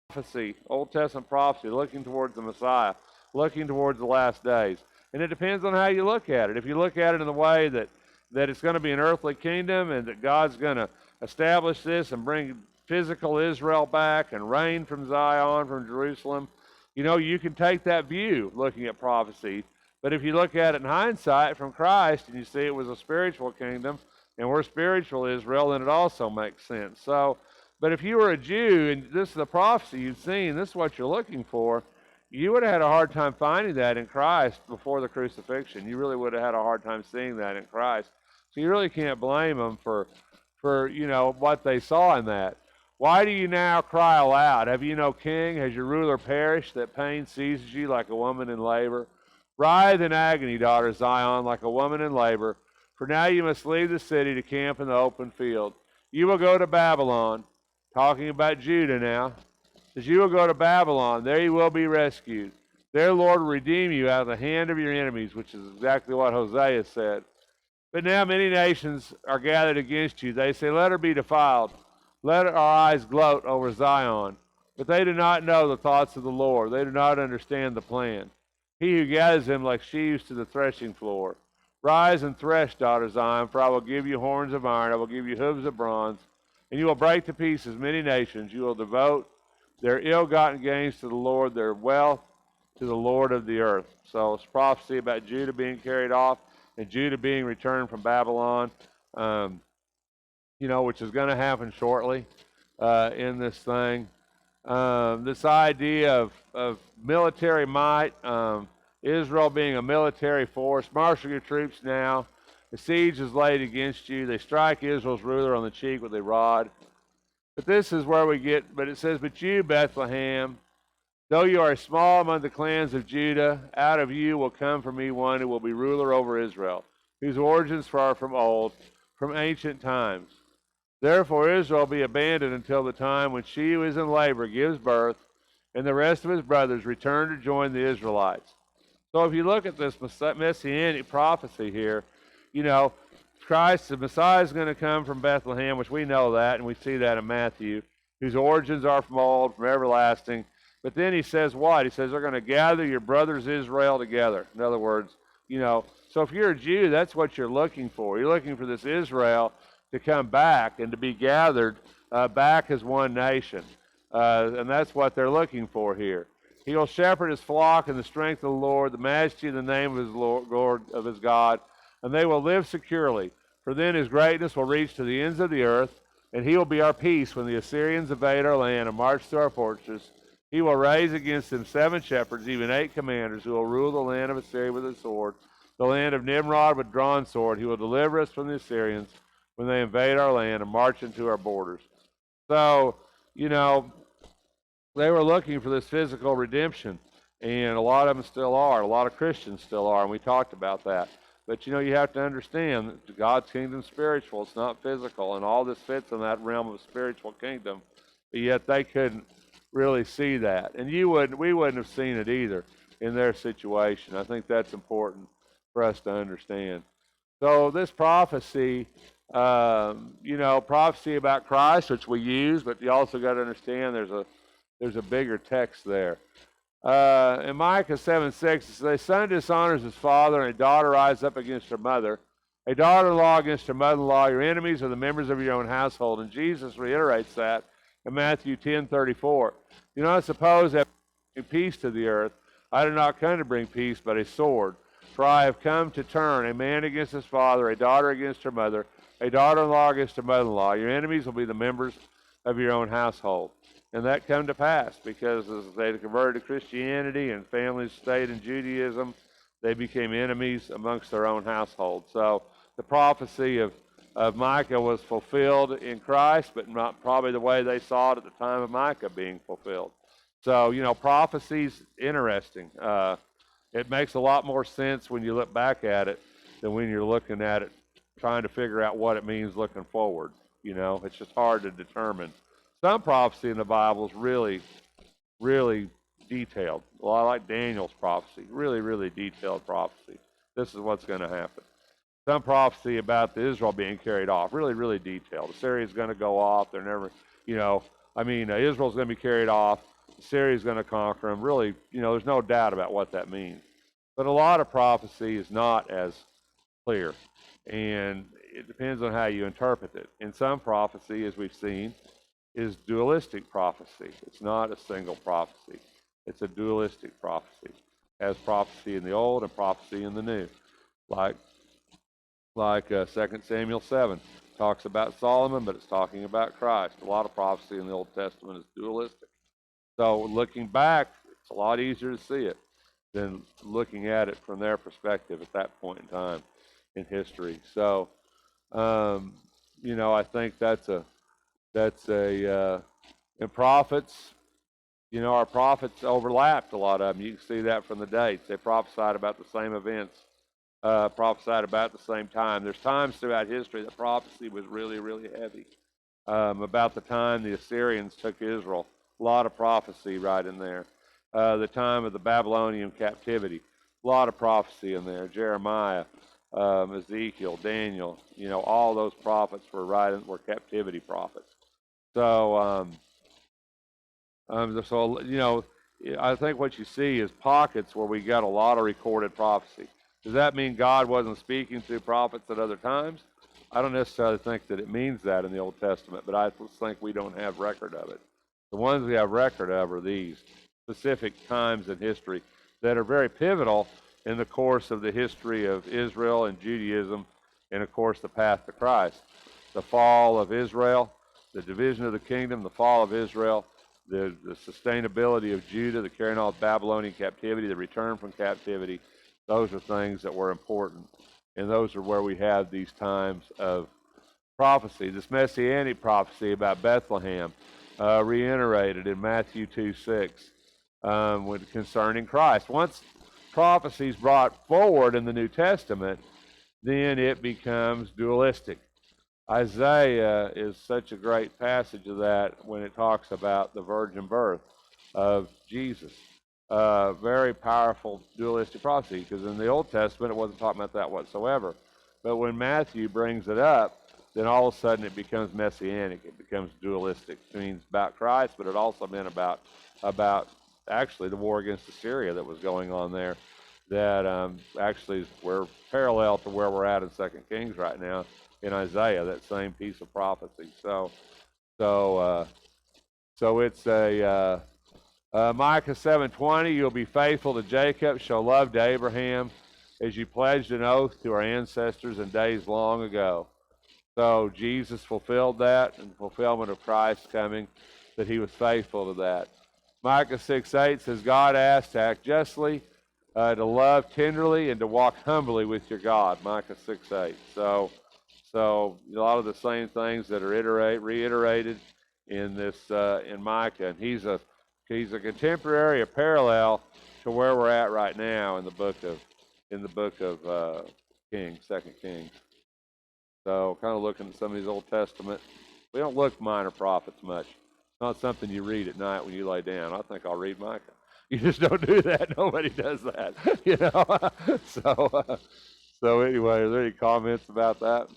prophecy, Old Testament prophecy, looking towards the Messiah, looking towards the last days. And it depends on how you look at it. If you look at it in the way that it's going to be an earthly kingdom and that God's going to establish this and bring physical Israel back and reign from Zion, from Jerusalem, you can take that view looking at prophecy. But if you look at it in hindsight from Christ and you see it was a spiritual kingdom and we're spiritual Israel, then it also makes sense. So, but if you were a Jew and this is the prophecy you've seen, this is what you're looking for, you would have had a hard time finding that in Christ before the crucifixion. You really would have had a hard time seeing that in Christ. So you really can't blame them for what they saw in that. Why do you now cry aloud? Have you no king? Has your ruler perished, that pain seizes you like a woman in labor? Writhe in agony, daughter Zion, like a woman in labor, for now you must leave the city to camp in the open field. You will go to Babylon, talking about Judah now. Says you will go to Babylon, there you will be rescued. There, Lord, will redeem you out of the hand of your enemies, which is exactly what Hosea said. But now many nations are gathered against you. They say, let her be defiled. Let our eyes gloat over Zion. But they do not know the thoughts of the Lord. They do not understand the plan. He who gathers them like sheaves to the threshing floor. Rise and thresh, daughter Zion, for I will give you horns of iron. I will give you hooves of bronze. And you will break to pieces many nations. You will devote their ill-gotten gains to the Lord, their wealth to the Lord of the earth. So it's prophecy about Judah being carried off and Judah being returned from Babylon, which is going to happen shortly in this thing. This idea of military might, Israel being a military force. Marshal your troops now. The siege is laid against you. They strike Israel's ruler on the cheek with a rod. But this is where but it says, but you, Bethlehem, though you are small among the clans of Judah, out of you will come for me one who will be ruler over Israel, whose origins are from old, from ancient times. Therefore Israel will be abandoned until the time when she who is in labor gives birth, and the rest of his brothers return to join the Israelites. So if you look at this messianic prophecy here, Christ, the Messiah, is going to come from Bethlehem, which we know that, and we see that in Matthew, whose origins are from old, from everlasting. But then he says what? He says they're going to gather your brothers Israel together. In other words, so if you're a Jew, that's what you're looking for. You're looking for this Israel to come back and to be gathered back as one nation. And that's what they're looking for here. He will shepherd his flock in the strength of the Lord, the majesty of the name of his Lord, of his God, and they will live securely. For then his greatness will reach to the ends of the earth, and he will be our peace when the Assyrians invade our land and march to our fortresses. He will raise against them 7 shepherds, even 8 commanders, who will rule the land of Assyria with a sword, the land of Nimrod with drawn sword. He will deliver us from the Assyrians when they invade our land and march into our borders. So, they were looking for this physical redemption, and a lot of them still are. A lot of Christians still are, and we talked about that. But you have to understand that God's kingdom is spiritual; it's not physical, and all this fits in that realm of spiritual kingdom. But yet they couldn't really see that, and we wouldn't have seen it either in their situation. I think that's important for us to understand. So this prophecy, prophecy about Christ, which we use, but you also got to understand there's a bigger text there. In Micah 7:6, it says, a son dishonors his father, and a daughter rises up against her mother. A daughter-in-law against her mother-in-law. Your enemies are the members of your own household. And Jesus reiterates that in Matthew 10:34. Do not suppose that I bring peace to the earth. I did not come to bring peace, but a sword. For I have come to turn a man against his father, a daughter against her mother, a daughter-in-law against her mother-in-law. Your enemies will be the members of your own household. And that come to pass because as they converted to Christianity and families stayed in Judaism, they became enemies amongst their own household. So the prophecy of Micah was fulfilled in Christ, but not probably the way they saw it at the time of Micah being fulfilled. So, prophecy's interesting. It makes a lot more sense when you look back at it than when you're looking at it, trying to figure out what it means looking forward. It's just hard to determine. Some prophecy in the Bible is really, really detailed. A lot like Daniel's prophecy, really, really detailed prophecy. This is what's going to happen. Some prophecy about the Israel being carried off, really, really detailed. Assyria's going to go off. They're never, Israel's going to be carried off. Syria is going to conquer them. Really, there's no doubt about what that means. But a lot of prophecy is not as clear, and it depends on how you interpret it. And some prophecy, as we've seen, is dualistic prophecy. It's not a single prophecy. It's a dualistic prophecy. It has prophecy in the Old and prophecy in the New. Like 2 Samuel 7 talks about Solomon, but it's talking about Christ. A lot of prophecy in the Old Testament is dualistic. So looking back, it's a lot easier to see it than looking at it from their perspective at that point in time in history. So, I think that's and prophets, our prophets overlapped a lot of them. You can see that from the dates. They prophesied about the same events, prophesied about the same time. There's times throughout history that prophecy was really, really heavy. About the time the Assyrians took Israel, a lot of prophecy right in there. The time of the Babylonian captivity, a lot of prophecy in there. Jeremiah, Ezekiel, Daniel, all those prophets were captivity prophets. So, I think what you see is pockets where we got a lot of recorded prophecy. Does that mean God wasn't speaking through prophets at other times? I don't necessarily think that it means that in the Old Testament, but I just think we don't have record of it. The ones we have record of are these specific times in history that are very pivotal in the course of the history of Israel and Judaism, and of course the path to Christ. The fall of Israel, the division of the kingdom, the fall of Israel, the sustainability of Judah, the carrying on of Babylonian captivity, the return from captivity. Those are things that were important. And those are where we have these times of prophecy. This messianic prophecy about Bethlehem, reiterated in Matthew 2:6, concerning Christ. Once prophecy is brought forward in the New Testament, then it becomes dualistic. Isaiah is such a great passage of that when it talks about the virgin birth of Jesus. Very powerful dualistic prophecy, because in the Old Testament it wasn't talking about that whatsoever. But when Matthew brings it up, then all of a sudden it becomes messianic. It becomes dualistic. It means about Christ, but it also meant about actually the war against Assyria that was going on there. That actually we're parallel to where we're at in 2 Kings right now in Isaiah, that same piece of prophecy. So it's a Micah 7:20. You'll be faithful to Jacob, show love to Abraham, as you pledged an oath to our ancestors in days long ago. So Jesus fulfilled that, in fulfillment of Christ's coming, that he was faithful to that. Micah 6:8 says, God asks to act justly, to love tenderly, and to walk humbly with your God. Micah 6:8. So a lot of the same things that are reiterated in this in Micah, and he's a contemporary, a parallel to where we're at right now in the book of Kings, 2 Kings. So kind of looking at some of these Old Testament, we don't look minor prophets much. It's not something you read at night when you lay down. I think I'll read Micah. You just don't do that. Nobody does that, So anyway, are there any comments about that?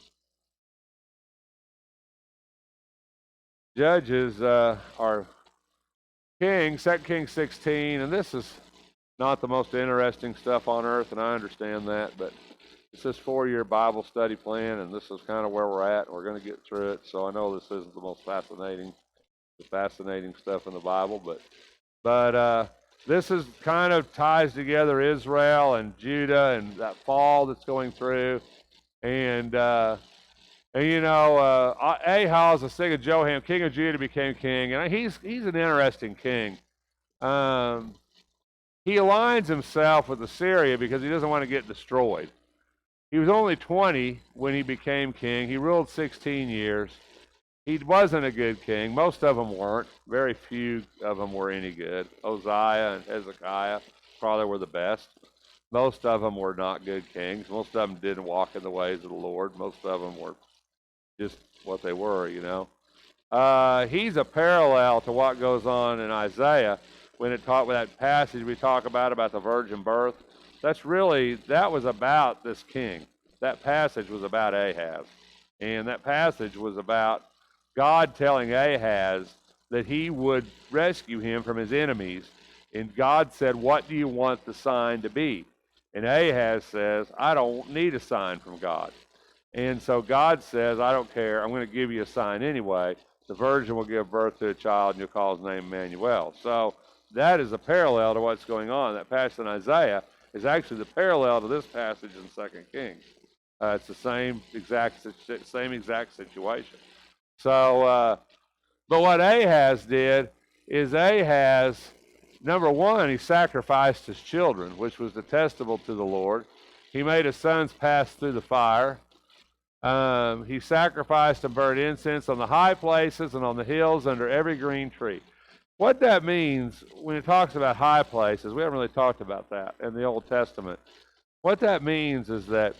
Judges are Kings, 2 Kings 16, and this is not the most interesting stuff on earth, and I understand that, but it's this 4-year Bible study plan, and this is kind of where we're at, and we're going to get through it. So I know this isn't the most fascinating stuff in the Bible, but this is kind of ties together Israel and Judah and that fall that's going through, and Ahaz, the son of Joram, king of Judah, became king, and he's an interesting king. He aligns himself with Assyria because he doesn't want to get destroyed. He was only 20 when he became king. He ruled 16 years. He wasn't a good king. Most of them weren't. Very few of them were any good. Uzziah and Hezekiah probably were the best. Most of them were not good kings. Most of them didn't walk in the ways of the Lord. Most of them were just what they were, He's a parallel to what goes on in Isaiah when it talked with that passage we talk about the virgin birth. That was about this king. That passage was about Ahaz. And that passage was about God telling Ahaz that he would rescue him from his enemies. And God said, what do you want the sign to be? And Ahaz says, I don't need a sign from God. And so God says, I don't care. I'm going to give you a sign anyway. The virgin will give birth to a child, and you'll call his name Emmanuel. So that is a parallel to what's going on. That passage in Isaiah is actually the parallel to this passage in 2 Kings. It's the same exact situation. So, but what Ahaz did is Ahaz, number one, he sacrificed his children, which was detestable to the Lord. He made his sons pass through the fire. He sacrificed and burned incense on the high places and on the hills under every green tree. What that means when it talks about high places, we haven't really talked about that in the Old Testament. What that means is that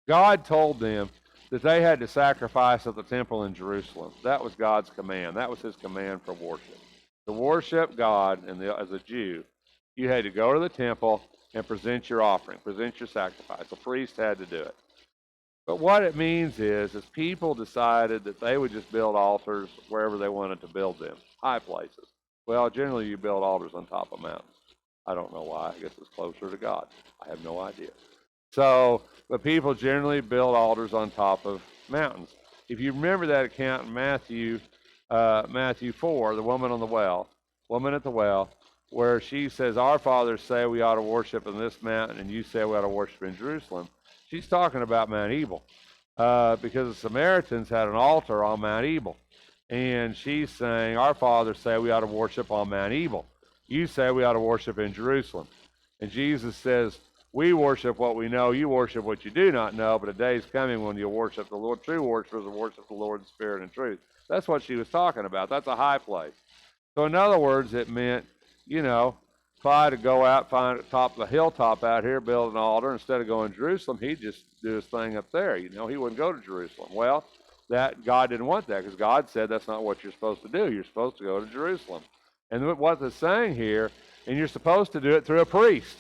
God told them that they had to sacrifice at the temple in Jerusalem. That was God's command. That was his command for worship. To worship God as a Jew, you had to go to the temple and present your offering, present your sacrifice. A priest had to do it. But what it means is people decided that they would just build altars wherever they wanted to build them, high places. Well, generally you build altars on top of mountains. I don't know why. I guess it's closer to God. I have no idea. So, but people generally build altars on top of mountains. If you remember that account in Matthew 4, the woman at the well, where she says, our fathers say we ought to worship in this mountain, and you say we ought to worship in Jerusalem. She's talking about Mount Ebal, because the Samaritans had an altar on Mount Ebal. And she's saying, our fathers say we ought to worship on Mount Ebal. You say we ought to worship in Jerusalem. And Jesus says, we worship what we know, you worship what you do not know, but a day is coming when you'll worship the Lord. True worshipers will worship the Lord in spirit and truth. That's what she was talking about. That's a high place. So in other words, it meant, if I had to go out, find the top of the hilltop out here, build an altar, instead of going to Jerusalem, he'd just do his thing up there. He wouldn't go to Jerusalem. Well, that God didn't want that, because God said that's not what you're supposed to do. You're supposed to go to Jerusalem. And what it's saying here, and you're supposed to do it through a priest.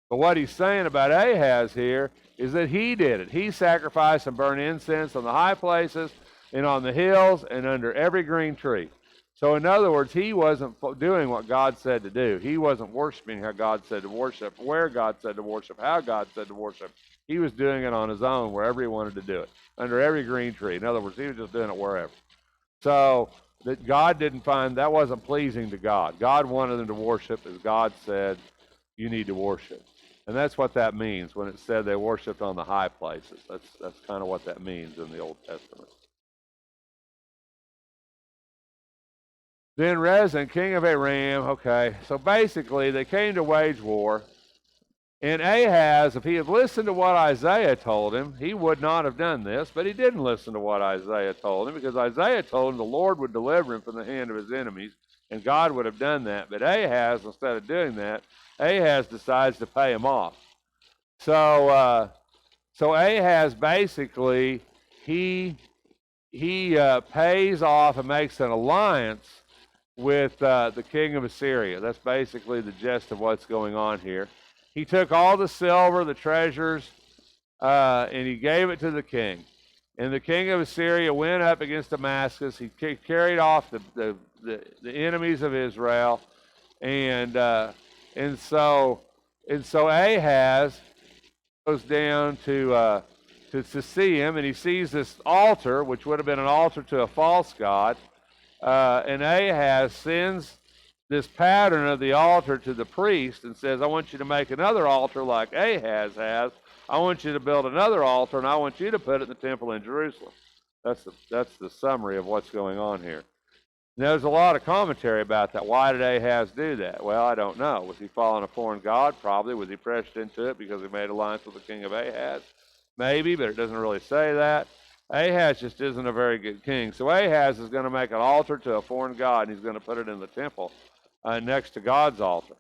But what he's saying about Ahaz here is that he did it. He sacrificed and burned incense on the high places and on the hills and under every green tree. So in other words, he wasn't doing what God said to do. He wasn't worshiping how God said to worship, where God said to worship, how God said to worship. He was doing it on his own, wherever he wanted to do it, under every green tree. In other words, he was just doing it wherever. So that God didn't find, that wasn't pleasing to God. God wanted them to worship as God said, you need to worship. And that's what that means when it said they worshiped on the high places. That's kind of what that means in the Old Testament. Then Rezin, king of Aram, okay, so basically they came to wage war. And Ahaz, if he had listened to what Isaiah told him, he would not have done this, but he didn't listen to what Isaiah told him, because Isaiah told him the Lord would deliver him from the hand of his enemies, and God would have done that. But Ahaz, instead of doing that, Ahaz decides to pay him off. So Ahaz basically, he pays off and makes an alliance with the king of Assyria. That's basically the gist of what's going on here. He took all the silver, the treasures, and he gave it to the king. And the king of Assyria went up against Damascus. He carried off the enemies of Israel, and so Ahaz goes down to see him, and he sees this altar, which would have been an altar to a false god. And Ahaz sends this pattern of the altar to the priest and says, I want you to make another altar like Ahaz has. I want you to build another altar, and I want you to put it in the temple in Jerusalem. That's the summary of what's going on here. And there's a lot of commentary about that. Why did Ahaz do that? Well, I don't know. Was he following a foreign god? Probably. Was he pressed into it because he made alliance with the king of Ahaz? Maybe, but it doesn't really say that. Ahaz just isn't a very good king. So Ahaz is going to make an altar to a foreign god, and he's going to put it in the temple next to God's altar,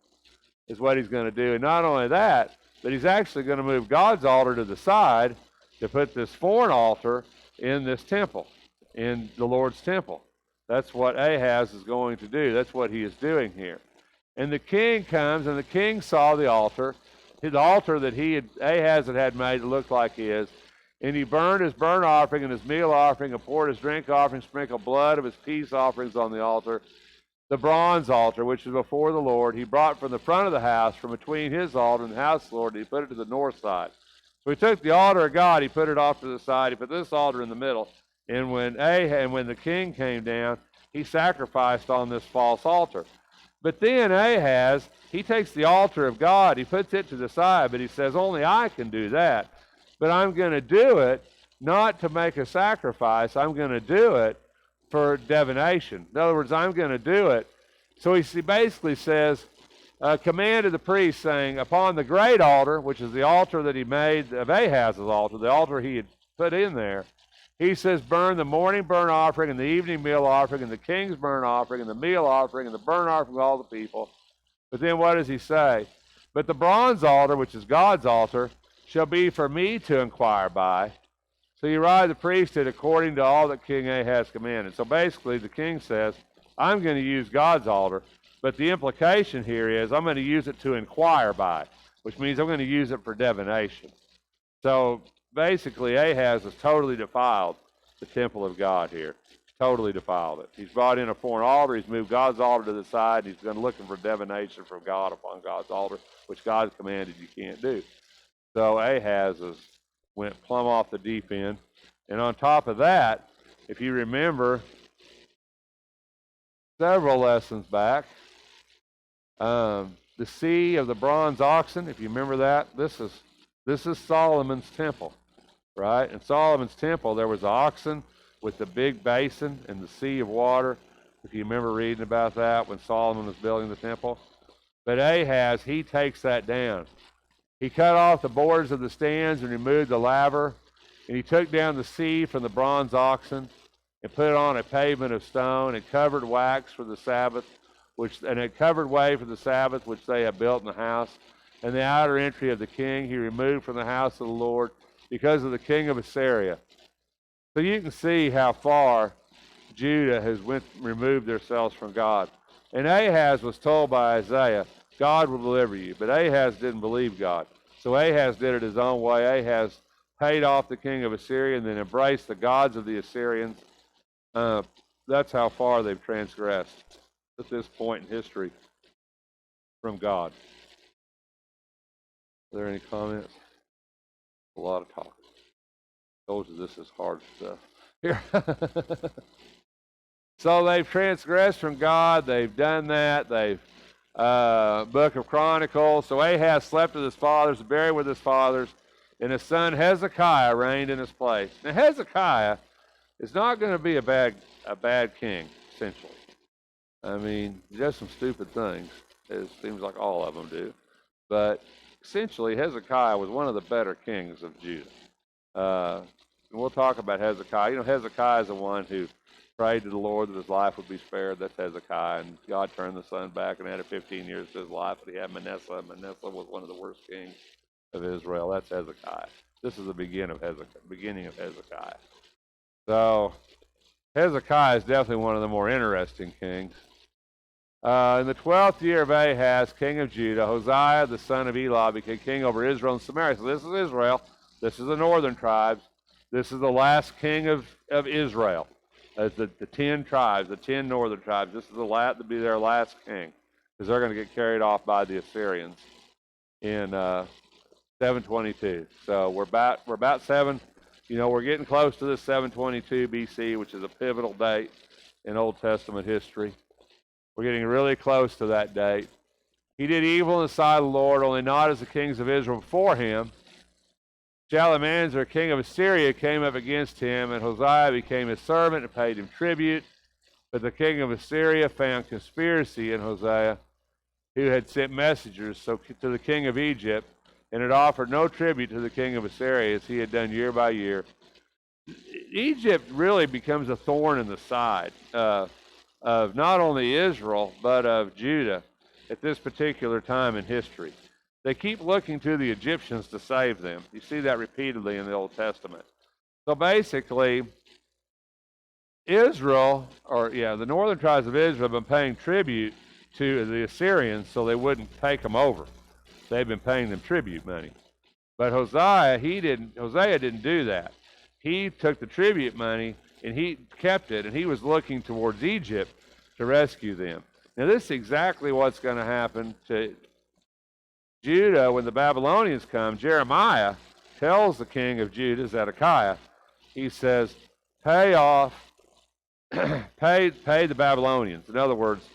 is what he's going to do. And not only that, but he's actually going to move God's altar to the side to put this foreign altar in this temple, in the Lord's temple. That's what Ahaz is going to do. That's what he is doing here. And the king comes, and the king saw the altar that Ahaz had made that looked like his. And he burned his burnt offering and his meal offering, and poured his drink offering, sprinkled blood of his peace offerings on the altar, the bronze altar, which was before the Lord. He brought from the front of the house, from between his altar and the house of the Lord, and he put it to the north side. So he took the altar of God, he put it off to the side, he put this altar in the middle. And when the king came down, he sacrificed on this false altar. But then Ahaz, he takes the altar of God, he puts it to the side, but he says, only I can do that. But I'm going to do it not to make a sacrifice. I'm going to do it for divination. In other words, I'm going to do it. So he basically says, commanded the priest, saying, upon the great altar, which is the altar that he made of Ahaz's altar, the altar he had put in there, he says, burn the morning burnt offering and the evening meal offering and the king's burnt offering and the meal offering and the burnt offering of all the people. But then what does he say? But the bronze altar, which is God's altar, shall be for me to inquire by. So Uriah the priest did according to all that King Ahaz commanded. So basically the king says, I'm going to use God's altar, but the implication here is I'm going to use it to inquire by, which means I'm going to use it for divination. So basically Ahaz has totally defiled the temple of God here. Totally defiled it. He's brought in a foreign altar. He's moved God's altar to the side. He's been looking for divination from God upon God's altar, which God commanded you can't do. So Ahaz went plumb off the deep end. And on top of that, if you remember several lessons back, the sea of the bronze oxen, if you remember that, this is Solomon's temple, right? In Solomon's temple, there was oxen with the big basin and the sea of water. If you remember reading about that when Solomon was building the temple. But Ahaz, he takes that down. He cut off the boards of the stands and removed the laver, and he took down the sea from the bronze oxen and put it on a pavement of stone and covered wax for the Sabbath, and it covered way for the Sabbath which they had built in the house. And the outer entry of the king he removed from the house of the Lord because of the king of Assyria. So you can see how far Judah has removed themselves from God. And Ahaz was told by Isaiah, God will deliver you. But Ahaz didn't believe God. So Ahaz did it his own way. Ahaz paid off the king of Assyria and then embraced the gods of the Assyrians. That's how far they've transgressed at this point in history from God. Are there any comments? A lot of talking. Told you this is hard stuff. Here. So they've transgressed from God. They've done that. They've Book of Chronicles. So Ahaz slept with his fathers, buried with his fathers, and his son Hezekiah reigned in his place. Now Hezekiah is not going to be a bad king, essentially. I mean, he does some stupid things. It seems like all of them do. But essentially, Hezekiah was one of the better kings of Judah. And we'll talk about Hezekiah. You know, Hezekiah is the one who prayed to the Lord that his life would be spared. That's Hezekiah. And God turned the sun back and added 15 years to his life. But he had Manasseh. Manasseh was one of the worst kings of Israel. That's Hezekiah. This is the beginning of Hezekiah. So Hezekiah is definitely one of the more interesting kings. In the 12th year of Ahaz, king of Judah, Hosea, the son of Elah, became king over Israel and Samaria. So this is Israel. This is the northern tribes. This is the last king of Israel. The 10 tribes, the 10 northern tribes. This is to be their last king, because they're going to get carried off by the Assyrians in 722. So we're about seven. You know, we're getting close to this 722 BC, which is a pivotal date in Old Testament history. We're getting really close to that date. He did evil in the sight of the Lord, only not as the kings of Israel before him. Shalmaneser, king of Assyria, came up against him, and Hosea became his servant and paid him tribute. But the king of Assyria found conspiracy in Hosea, who had sent messengers to the king of Egypt, and had offered no tribute to the king of Assyria, as he had done year by year. Egypt really becomes a thorn in the side of not only Israel, but of Judah at this particular time in history. They keep looking to the Egyptians to save them. You see that repeatedly in the Old Testament. So basically, the northern tribes of Israel have been paying tribute to the Assyrians so they wouldn't take them over. They've been paying them tribute money. But Hosea didn't do that. He took the tribute money and he kept it, and he was looking towards Egypt to rescue them. Now, this is exactly what's going to happen to Judah when the Babylonians come. Jeremiah tells the king of Judah, Zedekiah, he says, pay off, pay the Babylonians. In other words,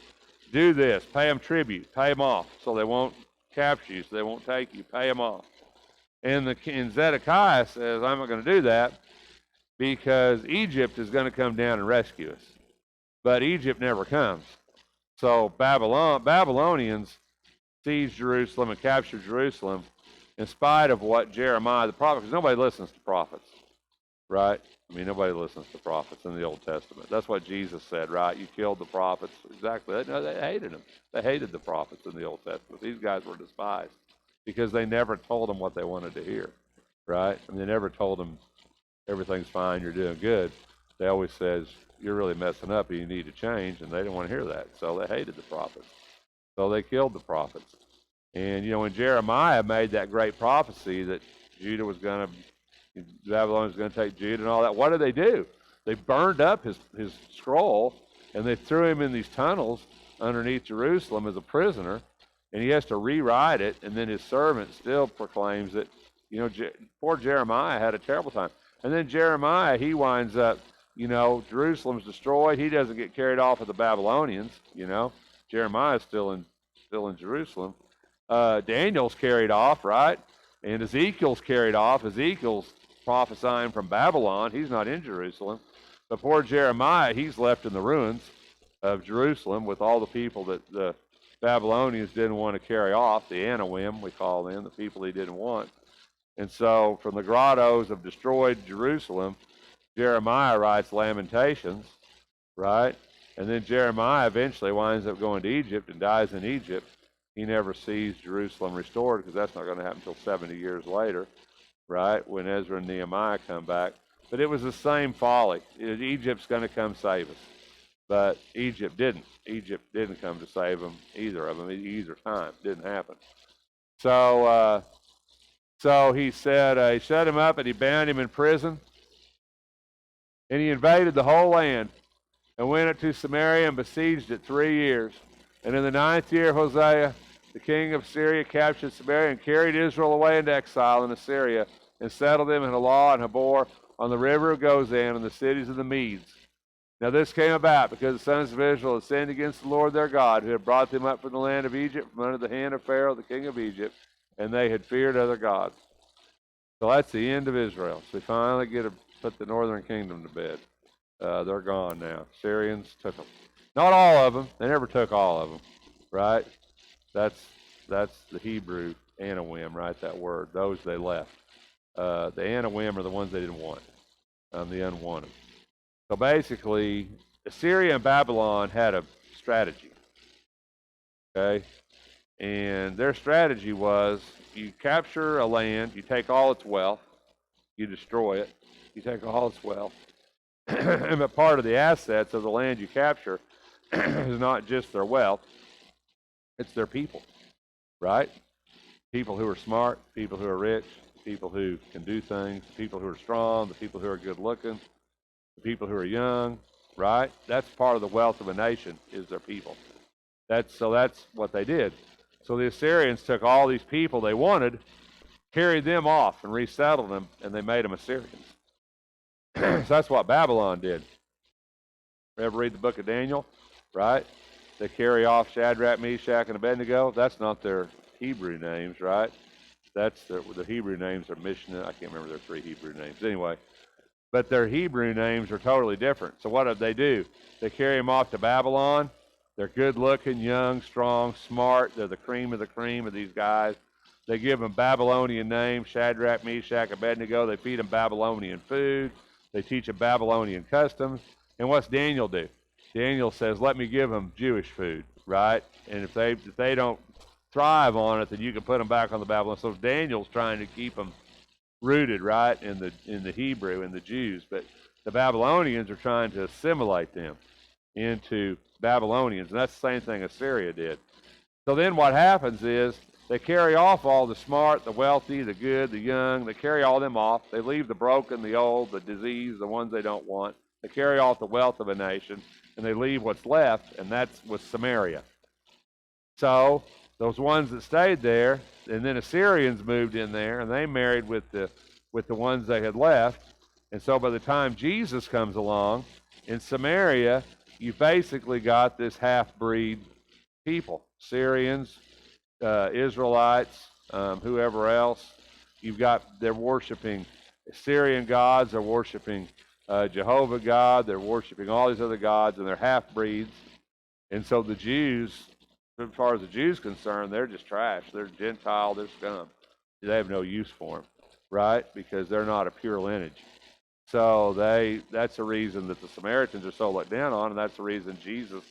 do this, pay them tribute, pay them off so they won't capture you, so they won't take you, pay them off. And Zedekiah says, I'm not going to do that because Egypt is going to come down and rescue us. But Egypt never comes. So Babylonians seize Jerusalem and capture Jerusalem in spite of what Jeremiah the prophet, because nobody listens to prophets, right? I mean, nobody listens to prophets in the Old Testament. That's what Jesus said, right? You killed the prophets. Exactly. No, they hated them. They hated the prophets in the Old Testament. These guys were despised because they never told them what they wanted to hear, right? I mean, they never told them everything's fine, you're doing good. They always says, you're really messing up and you need to change, and they didn't want to hear that. So they hated the prophets. So they killed the prophets. And, when Jeremiah made that great prophecy that Judah was going to, Babylon was going to take Judah and all that, what did they do? They burned up his scroll, and they threw him in these tunnels underneath Jerusalem as a prisoner, and he has to rewrite it, and then his servant still proclaims that, poor Jeremiah had a terrible time. And then Jeremiah, he winds up, Jerusalem's destroyed. He doesn't get carried off with the Babylonians, Jeremiah's still in Jerusalem. Daniel's carried off, right? And Ezekiel's carried off. Ezekiel's prophesying from Babylon. He's not in Jerusalem. But poor Jeremiah, he's left in the ruins of Jerusalem with all the people that the Babylonians didn't want to carry off, the Anawim, we call them, the people he didn't want. And so from the grottos of destroyed Jerusalem, Jeremiah writes Lamentations, right? And then Jeremiah eventually winds up going to Egypt and dies in Egypt. He never sees Jerusalem restored because that's not going to happen until 70 years later, right, when Ezra and Nehemiah come back. But it was the same folly. Egypt's going to come save us. But Egypt didn't. Egypt didn't come to save them, either of them, either time. It didn't happen. So he said, he shut him up and he bound him in prison. And he invaded the whole land and went up to Samaria and besieged it 3 years. And in the 9th year of Hosea, the king of Syria captured Samaria and carried Israel away into exile in Assyria and settled them in Halah and Habor on the river of Gozan and the cities of the Medes. Now this came about because the sons of Israel had sinned against the Lord their God, who had brought them up from the land of Egypt, from under the hand of Pharaoh, the king of Egypt, and they had feared other gods. So that's the end of Israel. So we finally get to put the northern kingdom to bed. They're gone now. Syrians took them. Not all of them. They never took all of them, right? That's the Hebrew Anawim, right? That word. Those they left. The Anawim are the ones they didn't want, the unwanted. So basically, Assyria and Babylon had a strategy, okay? And their strategy was you capture a land, you take all its wealth, you destroy it, you take all its wealth. But part of the assets of the land you capture is not just their wealth, it's their people, right? People who are smart, people who are rich, people who can do things, people who are strong, the people who are good looking, the people who are young, right? That's part of the wealth of a nation is their people. That's what they did. So the Assyrians took all these people they wanted, carried them off and resettled them, and they made them Assyrians. So that's what Babylon did. Ever read the book of Daniel, right? They carry off Shadrach, Meshach, and Abednego. That's not their Hebrew names, right? That's the Hebrew names are Mishnah. I can't remember their 3 Hebrew names. Anyway, but their Hebrew names are totally different. So what did they do? They carry them off to Babylon. They're good-looking, young, strong, smart. They're the cream of these guys. They give them Babylonian names, Shadrach, Meshach, Abednego. They feed them Babylonian food. They teach them Babylonian customs. And what's Daniel do? Daniel says, let me give them Jewish food, right? And if they don't thrive on it, then you can put them back on the Babylon. So Daniel's trying to keep them rooted, right, in the Hebrew, in the Jews. But the Babylonians are trying to assimilate them into Babylonians. And that's the same thing Assyria did. So then what happens is They carry off all the smart, the wealthy, the good, the young. They carry all them off. They leave the broken, the old, the diseased, the ones they don't want. They carry off the wealth of a nation, and they leave what's left, and that's was Samaria. So those ones that stayed there, and then Assyrians moved in there, and they married with the ones they had left. And so by the time Jesus comes along, in Samaria, you basically got this half-breed people, Syrians, Israelites, whoever else. They're worshiping Assyrian gods, they're worshiping Jehovah God, they're worshiping all these other gods, and they're half-breeds. And so the Jews, as far as the Jews concerned, they're just trash. They're Gentile, they're scum. They have no use for them, right? Because they're not a pure lineage. So that's the reason that the Samaritans are so looked down on, and that's the reason Jesus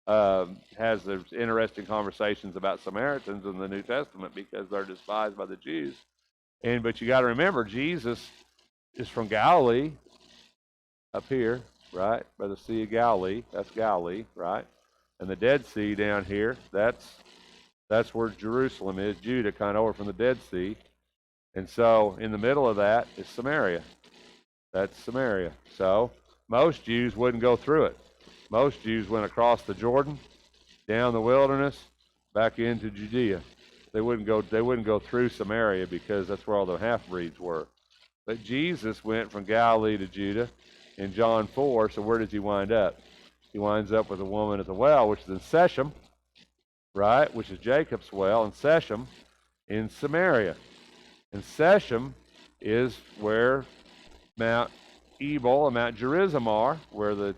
has those interesting conversations about Samaritans in the New Testament, because they're despised by the Jews. But you got to remember, Jesus is from Galilee, up here, right, by the Sea of Galilee. That's Galilee, right? And the Dead Sea down here, that's where Jerusalem is, Judah, kind of over from the Dead Sea. And so in the middle of that is Samaria. That's Samaria. So most Jews wouldn't go through it. Most Jews went across the Jordan, down the wilderness, back into Judea. They wouldn't go through Samaria, because that's where all the half-breeds were. But Jesus went from Galilee to Judah in John 4. So where does he wind up? He winds up with a woman at the well, which is in Shechem, right? Which is Jacob's well, and Shechem in Samaria. And Shechem is where Mount Ebal and Mount Gerizim are, where the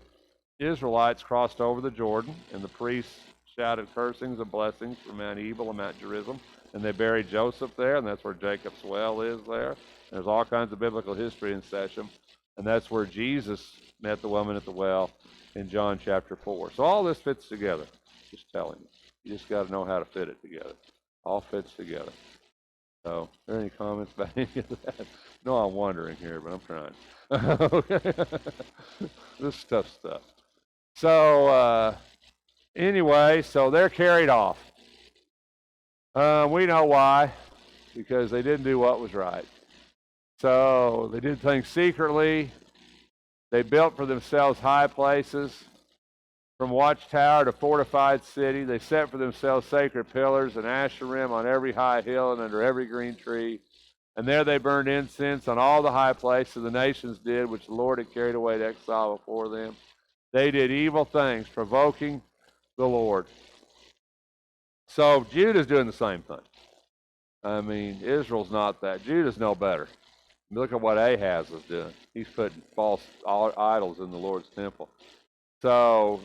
Israelites crossed over the Jordan, and the priests shouted cursings and blessings from Mount Ebal and Mount Gerizim, and they buried Joseph there, and that's where Jacob's well is there. There's all kinds of biblical history in Shechem, and that's where Jesus met the woman at the well in John chapter 4. So all this fits together, just telling you. You just got to know how to fit it together. All fits together. So, are there any comments about any of that? No, I'm wondering here, but I'm trying. This is tough stuff. So, anyway, so they're carried off. We know why, because they didn't do what was right. So, they did things secretly. They built for themselves high places, from watchtower to fortified city. They set for themselves sacred pillars and Asherim on every high hill and under every green tree. And there they burned incense on all the high places the nations did, which the Lord had carried away to exile before them. They did evil things, provoking the Lord. So Judah's doing the same thing. I mean, Israel's not that. Judah's no better. Look at what Ahaz is doing. He's putting false idols in the Lord's temple. So,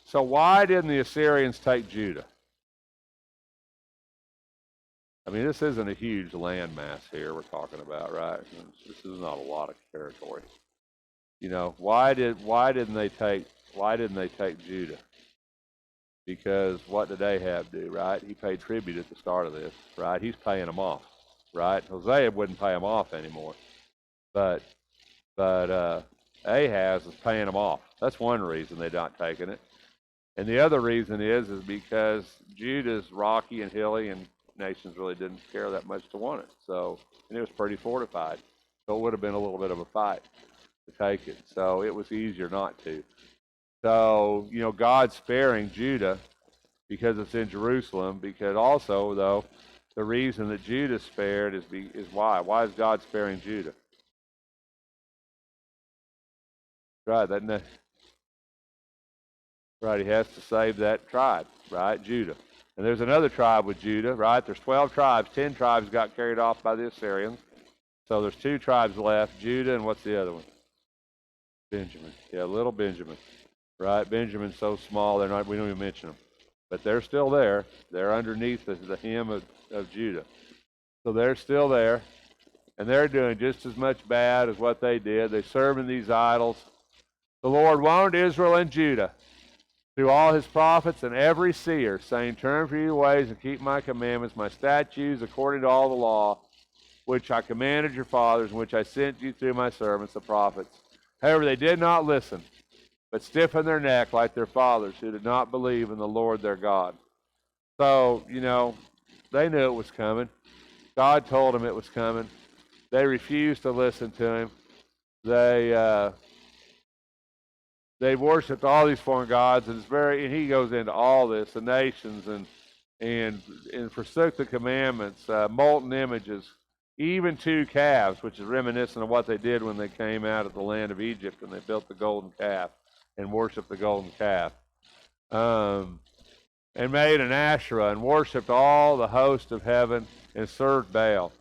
so why didn't the Assyrians take Judah? I mean, this isn't a huge landmass here we're talking about, right? This is not a lot of territory. Why didn't they take Judah? Because what did Ahab do, right? He paid tribute at the start of this, right? He's paying them off, right? Hosea wouldn't pay them off anymore. But Ahaz is paying them off. That's one reason they're not taking it. And the other reason is because Judah's rocky and hilly, and nations really didn't care that much to want it. So, and it was pretty fortified. So it would have been a little bit of a fight to take it. So it was easier not to. So, God's sparing Judah because it's in Jerusalem, because also, though, the reason that Judah's spared is why? Why is God sparing Judah? Right, right, he has to save that tribe, right, Judah. And there's another tribe with Judah, right? There's 12 tribes. 10 tribes got carried off by the Assyrians. So there's 2 tribes left, Judah, and what's the other one? Benjamin. Yeah, little Benjamin, right? Benjamin's so small, we don't even mention them. But they're still there. They're underneath the hem of Judah. So they're still there, and they're doing just as much bad as what they did. They're serving these idols. The Lord warned Israel and Judah through all his prophets and every seer, saying, turn from your ways and keep my commandments, my statutes, according to all the law, which I commanded your fathers, and which I sent you through my servants, the prophets. However, they did not listen, but stiffened their neck like their fathers, who did not believe in the Lord their God. So, They knew it was coming. God told them it was coming. They refused to listen to him. They they worshipped all these foreign gods, and he goes into all this, the nations, and forsook the commandments, molten images, even two calves, which is reminiscent of what they did when they came out of the land of Egypt and they built the golden calf and worshipped the golden calf. And made an Asherah and worshipped all the host of heaven and served Baal.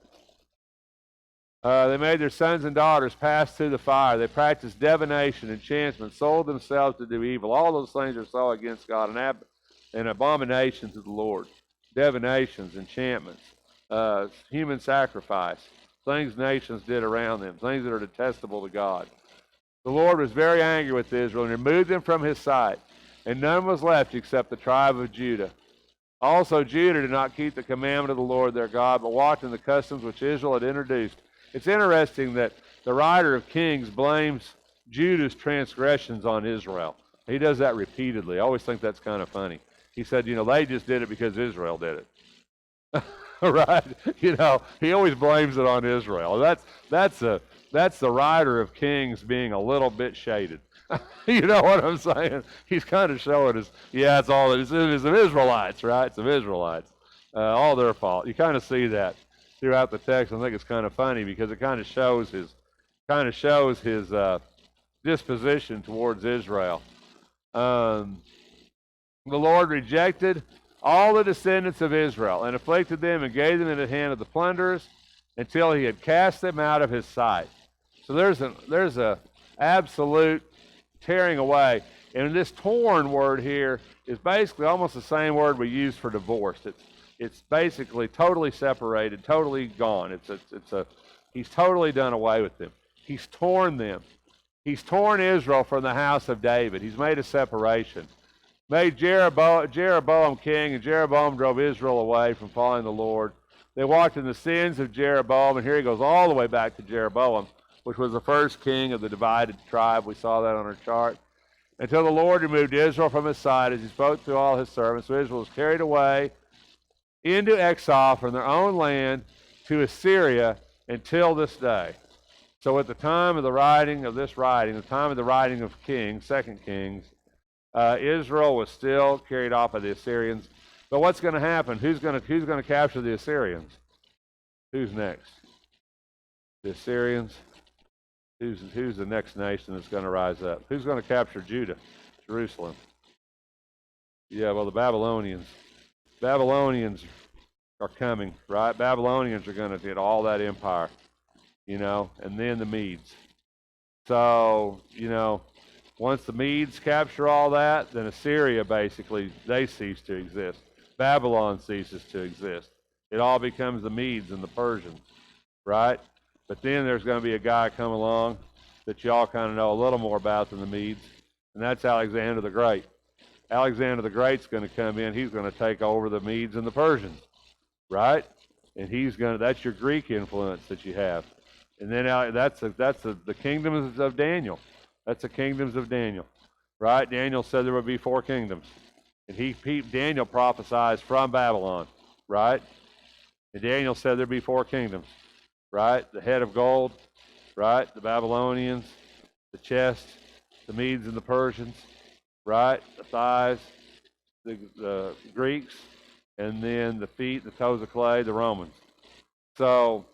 They made their sons and daughters pass through the fire. They practiced divination, enchantment, sold themselves to do evil. All those things are so against God and abominations of the Lord. Divinations, enchantments, human sacrifice, things nations did around them, things that are detestable to God. The Lord was very angry with Israel and removed them from his sight, and none was left except the tribe of Judah. Also, Judah did not keep the commandment of the Lord their God, but walked in the customs which Israel had introduced. It's interesting that the writer of Kings blames Judah's transgressions on Israel. He does that repeatedly. I always think that's kind of funny. He said, they just did it because Israel did it. Right? He always blames it on Israel. That's the writer of Kings being a little bit shaded. You know what I'm saying? He's kind of showing us, it's the Israelites, right? It's the Israelites. All their fault. You kind of see that throughout the text. I think it's kind of funny because it kind of shows his disposition towards Israel. The Lord rejected all the descendants of Israel and afflicted them and gave them into the hand of the plunderers until he had cast them out of his sight. So there's a absolute tearing away. And this torn word here is basically almost the same word we use for divorced. It's basically totally separated, totally gone. He's totally done away with them. He's torn them. He's torn Israel from the house of David. He's made a separation. Made Jeroboam king, and Jeroboam drove Israel away from following the Lord. They walked in the sins of Jeroboam, and here he goes all the way back to Jeroboam, which was the first king of the divided tribe. We saw that on our chart. Until the Lord removed Israel from his sight, as he spoke to all his servants. So Israel was carried away into exile from their own land to Assyria until this day. So at the time of the writing of this writing, the time of the writing of Kings, 2 Kings, Israel was still carried off by the Assyrians. But what's going to happen? Who's going to capture the Assyrians? Who's next? The Assyrians. Who's the next nation that's going to rise up? Who's going to capture Judah, Jerusalem? Yeah, well, the Babylonians. Babylonians are coming, right? Babylonians are going to get all that empire, and then the Medes. So, once the Medes capture all that, then Assyria basically, they cease to exist. Babylon ceases to exist. It all becomes the Medes and the Persians, right? But then there's going to be a guy come along that y'all kind of know a little more about than the Medes, and that's Alexander the Great. Alexander the Great's going to come in. He's going to take over the Medes and the Persians, right? And that's your Greek influence that you have. And then that's the kingdoms of Daniel. That's the kingdoms of Daniel, right? Daniel said there would be 4 kingdoms. And Daniel prophesied from Babylon, right? And Daniel said there'd be 4 kingdoms, right? The head of gold, right? The Babylonians, the chest, the Medes and the Persians, right? The thighs, the Greeks, and then the feet, the toes of clay, the Romans. So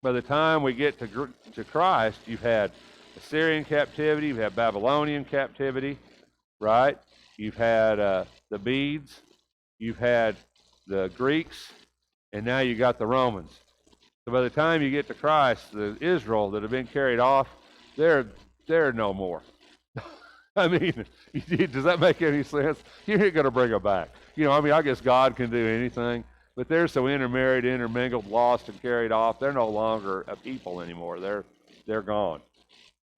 by the time we get to Christ, you've had Assyrian captivity, you've had Babylonian captivity, right? You've had the Medes, you've had the Greeks, and now you got the Romans. So by the time you get to Christ, the Israel that have been carried off, they're no more. I mean, does that make any sense? You ain't going to bring them back. I guess God can do anything, but they're so intermarried, intermingled, lost, and carried off, they're no longer a people anymore. They're gone.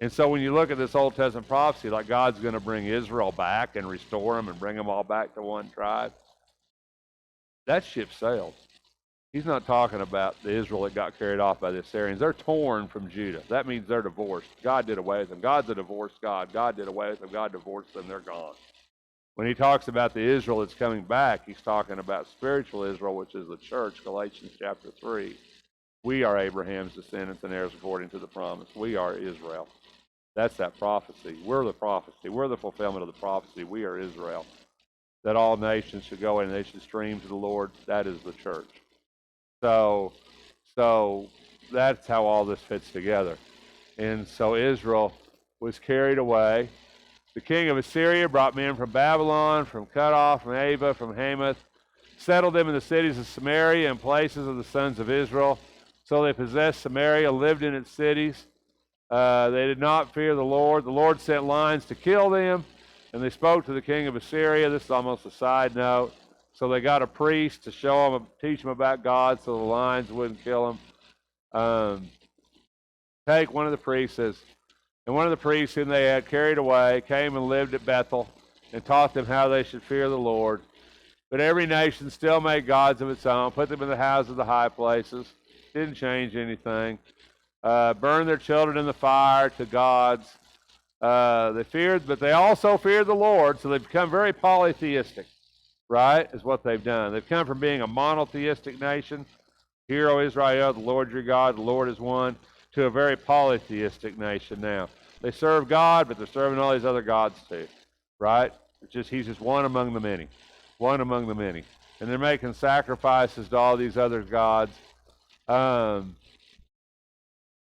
And so when you look at this Old Testament prophecy, like God's going to bring Israel back and restore them and bring them all back to one tribe, that ship sailed. He's not talking about the Israel that got carried off by the Assyrians. They're torn from Judah. That means they're divorced. God did away with them. God's a divorced God. God did away with them. God divorced them. They're gone. When he talks about the Israel that's coming back, he's talking about spiritual Israel, which is the church, Galatians chapter 3. We are Abraham's descendants and heirs according to the promise. We are Israel. That's that prophecy. We're the prophecy. We're the fulfillment of the prophecy. We are Israel. That all nations should go and they should stream to the Lord. That is the church. So that's how all this fits together. And so Israel was carried away. The king of Assyria brought men from Babylon, from Cutoff, from Ava, from Hamath, settled them in the cities of Samaria and places of the sons of Israel. So they possessed Samaria, lived in its cities. They did not fear the Lord. The Lord sent lions to kill them, and they spoke to the king of Assyria. This is almost a side note. So they got a priest to show them, teach them about God, so the lions wouldn't kill them. Take one of the priests, and one of the priests whom they had carried away came and lived at Bethel and taught them how they should fear the Lord. But every nation still made gods of its own, put them in the houses of the high places. Didn't change anything. Burned their children in the fire to gods. They feared, but they also feared the Lord, so they've become very polytheistic, right, is what they've done. They've come from being a monotheistic nation, Hear, O Israel, the Lord your God, the Lord is one, to a very polytheistic nation now. They serve God, but they're serving all these other gods too, right? He's just one among the many, one among the many. And they're making sacrifices to all these other gods.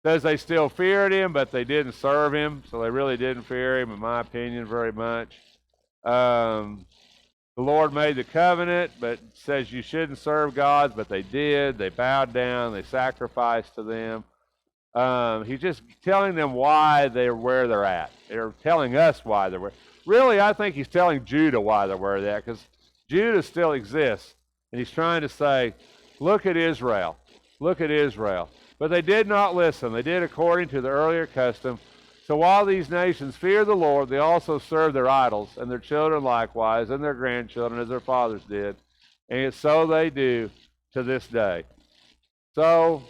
Says they still feared him, but they didn't serve him, so they really didn't fear him, in my opinion, very much. The Lord made the covenant, but says you shouldn't serve gods, but they did. They bowed down. They sacrificed to them. He's just telling them why they're where they're at. They're telling us why they're where. Really, I think he's telling Judah why they're where they're at, because Judah still exists, and he's trying to say, look at Israel. Look at Israel. But they did not listen. They did according to the earlier custom. So while these nations fear the Lord, they also serve their idols, and their children likewise, and their grandchildren, as their fathers did. And so they do to this day. So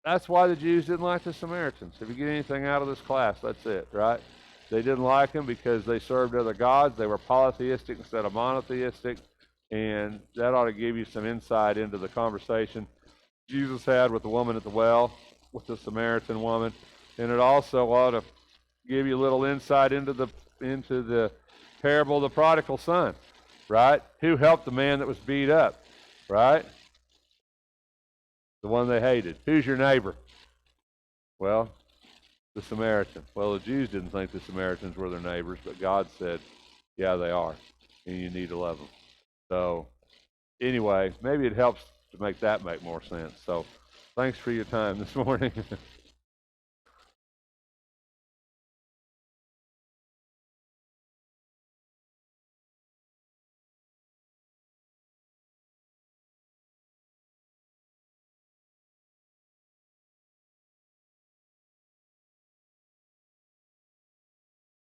that's why the Jews didn't like the Samaritans. If you get anything out of this class, that's it, right? They didn't like them because they served other gods. They were polytheistic instead of monotheistic. And that ought to give you some insight into the conversation Jesus had with the woman at the well, with the Samaritan woman. And it also ought to give you a little insight into the parable of the prodigal son, right? Who helped the man that was beat up, right? The one they hated. Who's your neighbor? Well, the Samaritan. Well, the Jews didn't think the Samaritans were their neighbors, but God said, yeah, they are, and you need to love them. So anyway, maybe it helps to make that make more sense. So thanks for your time this morning.